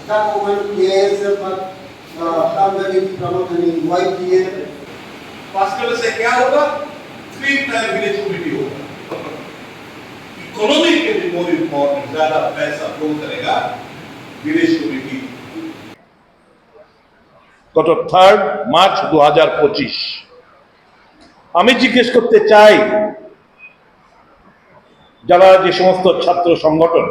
government, ASF, Hamdani, Pramodani, YPF. Pascal से क्या होगा? 3 टाइम विलेज कमेटी होगा। इकोनॉमी के लिए मोर इम्पोर्टेंट ज्यादा पैसा फ्लो करेगा विलेज कमेटी। গত 3 মার্চ 2025 আমি জিজ্ঞেস করতে চাই যারা যে সমস্ত ছাত্র সংগঠন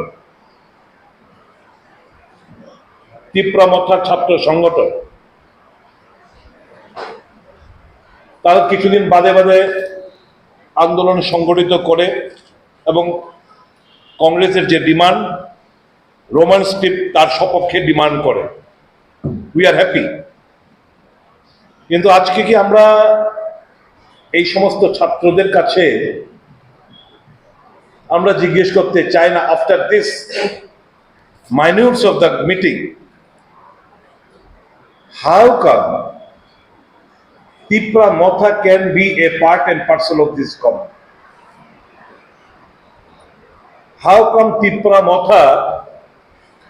তীব্রমথা ছাত্র সংগঠন তারা কিছুদিন বাদে বাদে আন্দোলন সংগঠিত করে এবং কংগ্রেসের যে ডিমান্ড রোমান স্ক্রিপ্ট তার সপক্ষে ডিমান্ড করে, উই আর হ্যাপি। কিন্তু আজকে কি আমরা এই সমস্ত ছাত্রদের কাছে আমরা জিজ্ঞেস করতে চাই না, after this minutes of the meeting, how come Tipra Motha can be a part and parcel of this government? How come Tipra Motha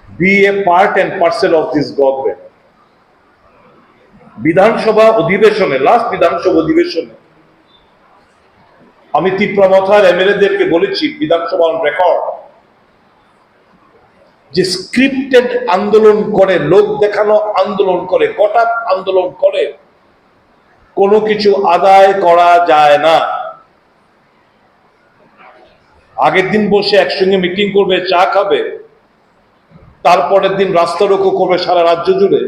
be a part and parcel of this government? বিধানসভা অধিবেশনে, last বিধানসভা অধিবেশনে আমি তীব্র মথার এমএলএদেরকে বলেছি, বিধানসভা on record, যে scripted আন্দোলন করে, লোক দেখানো আন্দোলন করে, গোটা আন্দোলন করে কোনো কিছু আদায় করা যায় না। আগের দিন বসে একসঙ্গে মিটিং করবে, চা খাবে, তারপরের দিন রাস্তা রোকো করবে সারা রাজ্য জুড়ে,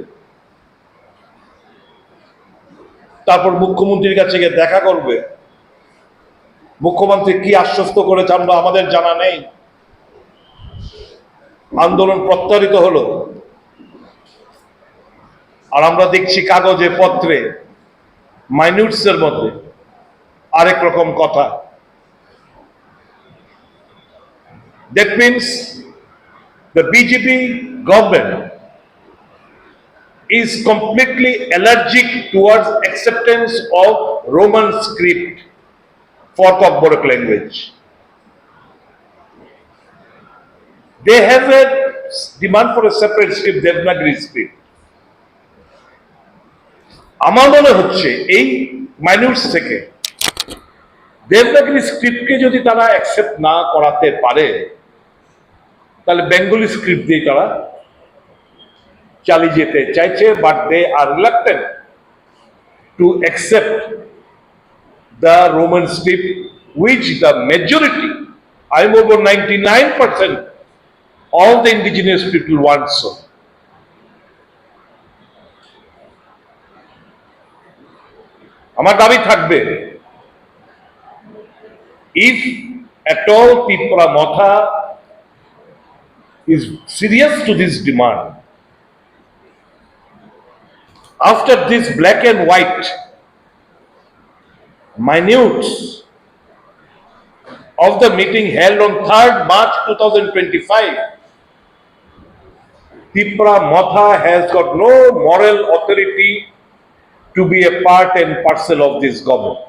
তারপর মুখ্যমন্ত্রীর কাছে গিয়ে দেখা করবে। মুখ্যমন্ত্রী কি আশ্বস্ত করেছে আমরা আমাদের জানা নেই। আন্দোলন প্রত্যাহৃত হলো, আর আমরা দেখছি কাগজে পত্রে মাইনিউটস এর মধ্যে আরেক রকম কথা। That means the BJP government is completely allergic towards acceptance of Roman script for Kokborok language. They have a demand for a separate script, Devanagari script. আমার মনে হচ্ছে এই মাইনিউটস থেকে দেবনাগরী স্ক্রিপ্টকে যদি তারা অ্যাকসেপ্ট না করাতে পারে, তাহলে বেঙ্গলি স্ক্রিপ্ট দিয়ে তারা চালিয়ে যেতে চাইছে, but they are reluctant to accept the Roman script which the majority, I'm over 99%, all the indigenous people want so. আমার দাবি থাকবে, if at all Tipra Motha is serious to this demand, after this black and white minutes of the meeting held on 3rd March 2025, Tipra Motha has got no moral authority to be a part and parcel of this government.